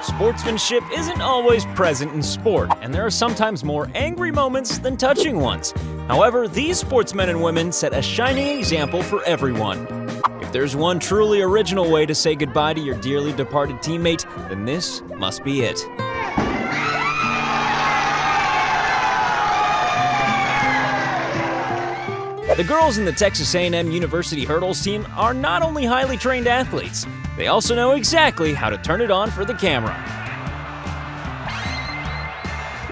Sportsmanship isn't always present in sport, and there are sometimes more angry moments than touching ones. However, these sportsmen and women set a shining example for everyone. If there's one truly original way to say goodbye to your dearly departed teammate, then this must be it. The girls in the Texas A&M University Hurdles team are not only highly trained athletes, they also know exactly how to turn it on for the camera.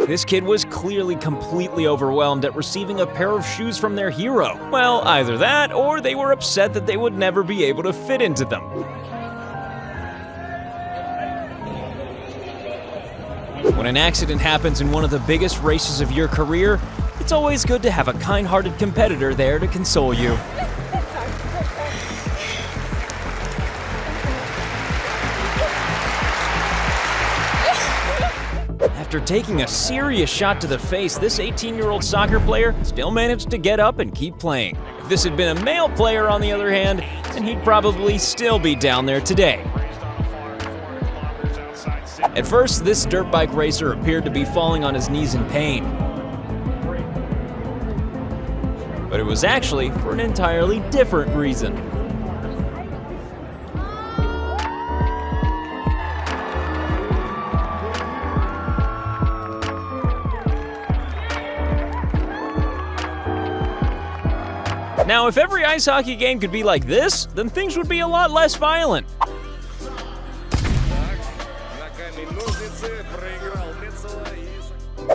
This kid was clearly completely overwhelmed at receiving a pair of shoes from their hero. Well, either that, or they were upset that they would never be able to fit into them. When an accident happens in one of the biggest races of your career, it's always good to have a kind-hearted competitor there to console you. After taking a serious shot to the face, this 18-year-old soccer player still managed to get up and keep playing. If this had been a male player, on the other hand, then he'd probably still be down there today. At first, this dirt bike racer appeared to be falling on his knees in pain. But it was actually for an entirely different reason. Now, if every ice hockey game could be like this, then things would be a lot less violent.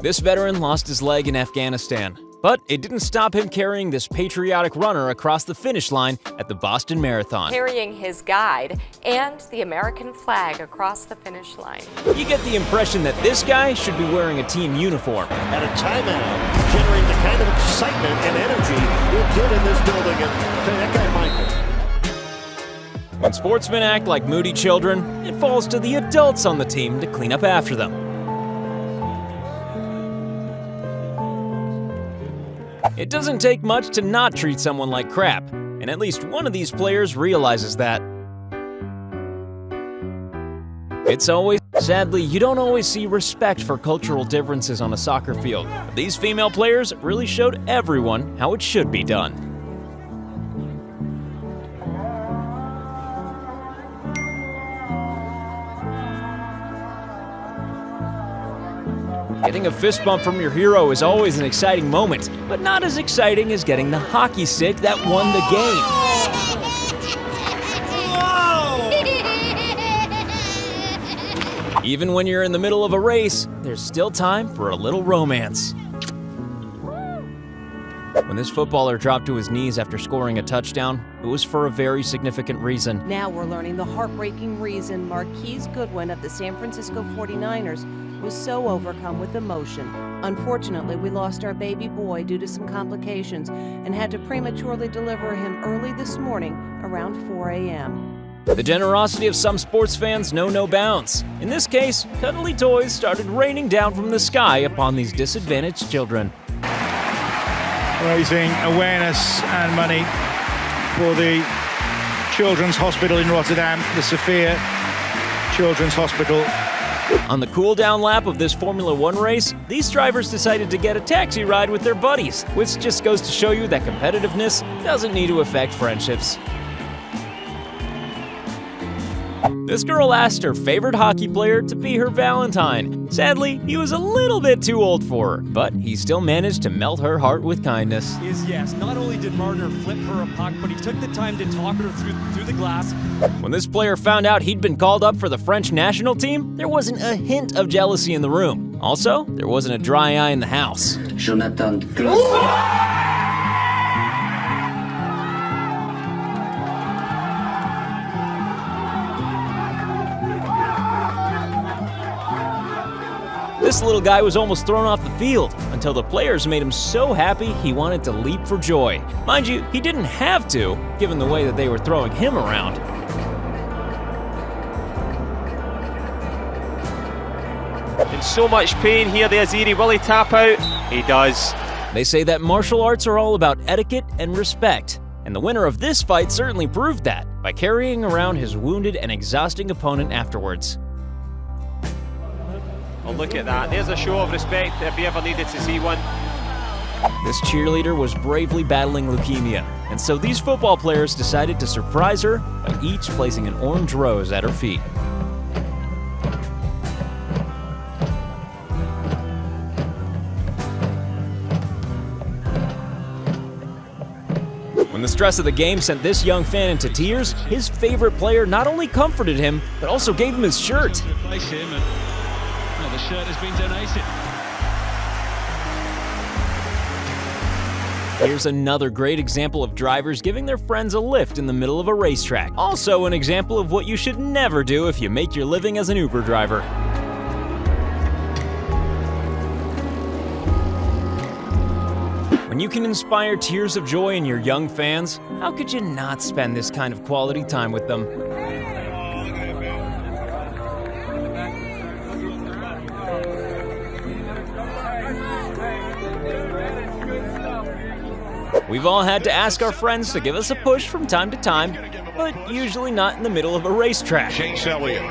This veteran lost his leg in Afghanistan, but it didn't stop him carrying this patriotic runner across the finish line at the Boston Marathon. Carrying his guide and the American flag across the finish line. You get the impression that this guy should be wearing a team uniform. At a timeout, generate the kind of excitement and energy we did in this building. And that guy Michael. When sportsmen act like moody children, it falls to the adults on the team to clean up after them. It doesn't take much to not treat someone like crap, and at least one of these players realizes that. Sadly, you don't always see respect for cultural differences on a soccer field. But these female players really showed everyone how it should be done. Getting a fist bump from your hero is always an exciting moment, but not as exciting as getting the hockey stick that won the game. Even when you're in the middle of a race, there's still time for a little romance. When this footballer dropped to his knees after scoring a touchdown, it was for a very significant reason. Now we're learning the heartbreaking reason Marquise Goodwin of the San Francisco 49ers was so overcome with emotion. Unfortunately, we lost our baby boy due to some complications and had to prematurely deliver him early this morning around 4 a.m. The generosity of some sports fans know no bounds. In this case, cuddly toys started raining down from the sky upon these disadvantaged children. Raising awareness and money for the Children's Hospital in Rotterdam, the Sophia Children's Hospital. On the cool-down lap of this Formula One race, these drivers decided to get a taxi ride with their buddies, which just goes to show you that competitiveness doesn't need to affect friendships. This girl asked her favorite hockey player to be her Valentine. Sadly, he was a little bit too old for her, but he still managed to melt her heart with kindness. Yes, not only did Marner flip her a puck, but he took the time to talk her through the glass. When this player found out he'd been called up for the French national team, there wasn't a hint of jealousy in the room. Also, there wasn't a dry eye in the house. Jonathan Klaus. This little guy was almost thrown off the field until the players made him so happy he wanted to leap for joy. Mind you, he didn't have to, given the way that they were throwing him around. In so much pain here, the Azeri, will he tap out? He does. They say that martial arts are all about etiquette and respect, and the winner of this fight certainly proved that by carrying around his wounded and exhausting opponent afterwards. Oh, look at that. There's a show of respect if you ever needed to see one. This cheerleader was bravely battling leukemia, and so these football players decided to surprise her by each placing an orange rose at her feet. When the stress of the game sent this young fan into tears, his favorite player not only comforted him, but also gave him his shirt. Replace him, and well, the shirt has been donated. Here's another great example of drivers giving their friends a lift in the middle of a racetrack. Also an example of what you should never do if you make your living as an Uber driver. When you can inspire tears of joy in your young fans, how could you not spend this kind of quality time with them? We've all had to ask our friends to give us a push from time to time, but usually not in the middle of a racetrack. Chase Elliott.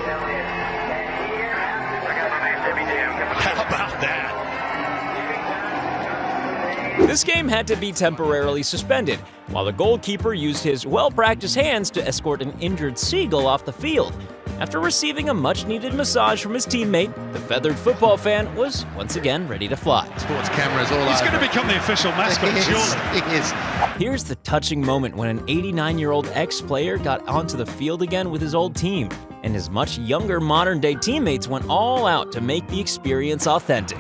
How about that? This game had to be temporarily suspended, while the goalkeeper used his well-practiced hands to escort an injured seagull off the field. After receiving a much-needed massage from his teammate, the feathered football fan was once again ready to fly. Sports cameras all He's over. going to become the official mascot, surely. He is. Here's the touching moment when an 89-year-old ex-player got onto the field again with his old team, and his much younger modern-day teammates went all out to make the experience authentic.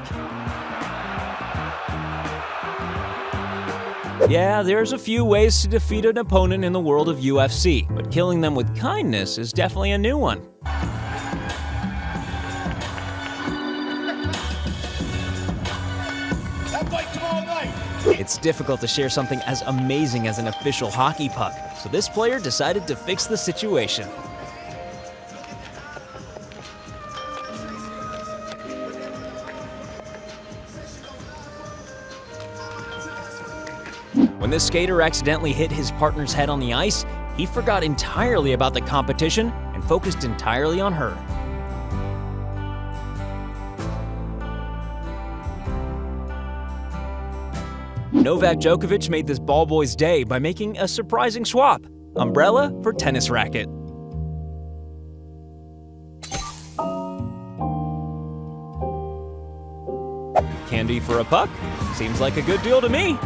Yeah, there's a few ways to defeat an opponent in the world of UFC, but killing them with kindness is definitely a new one. It's difficult to share something as amazing as an official hockey puck, so this player decided to fix the situation. When this skater accidentally hit his partner's head on the ice, he forgot entirely about the competition and focused entirely on her. Novak Djokovic made this ball boy's day by making a surprising swap: umbrella for tennis racket. Candy for a puck? Seems like a good deal to me.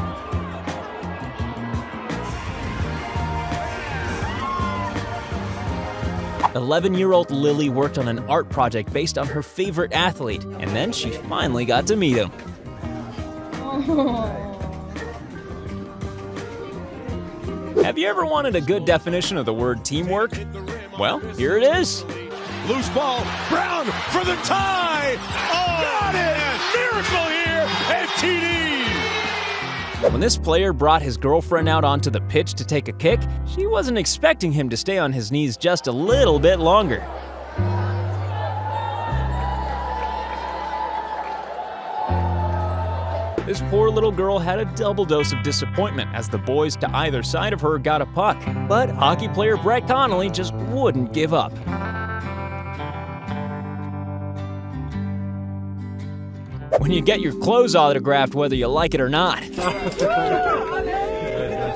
"11-year-old Lily worked on an art project based on her favorite athlete, and then she finally got to meet him. Have you ever wanted a good definition of the word teamwork? Well, here it is. Loose ball. Brown for the tie. Oh, got it. Miracle here. And TD. When this player brought his girlfriend out onto the pitch to take a kick, she wasn't expecting him to stay on his knees just a little bit longer. This poor little girl had a double dose of disappointment as the boys to either side of her got a puck, but hockey player Brett Connolly just wouldn't give up. When you get your clothes autographed whether you like it or not.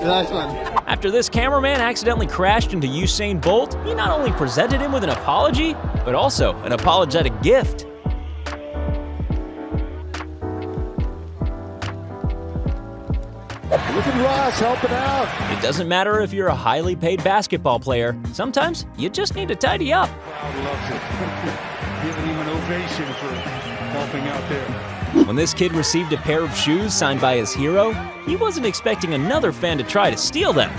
Nice one. After this cameraman accidentally crashed into Usain Bolt, he not only presented him with an apology, but also an apologetic gift. Look at Ross helping out. It doesn't matter if you're a highly paid basketball player. Sometimes you just need to tidy up. Crowd loves it. Giving him an ovation for helping out there. When this kid received a pair of shoes signed by his hero, he wasn't expecting another fan to try to steal them.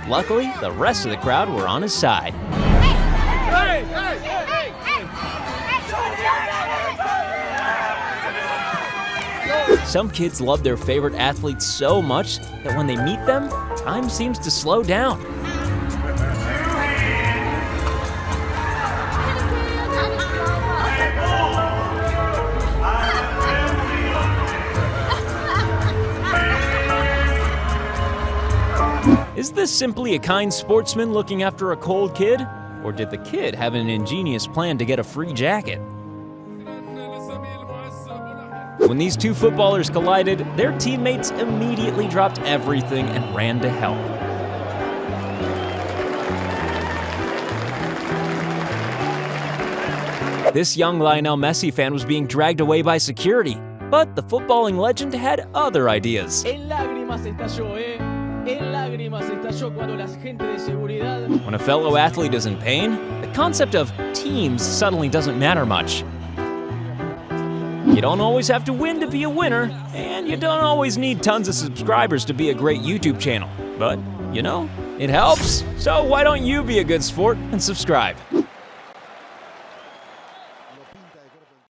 Luckily, the rest of the crowd were on his side. Some kids love their favorite athletes so much that when they meet them, time seems to slow down. Is this simply a kind sportsman looking after a cold kid? Or did the kid have an ingenious plan to get a free jacket? When these two footballers collided, their teammates immediately dropped everything and ran to help. This young Lionel Messi fan was being dragged away by security, but the footballing legend had other ideas. When a fellow athlete is in pain, the concept of teams suddenly doesn't matter much. You don't always have to win to be a winner, and you don't always need tons of subscribers to be a great YouTube channel. But, you know, it helps. So why don't you be a good sport and subscribe?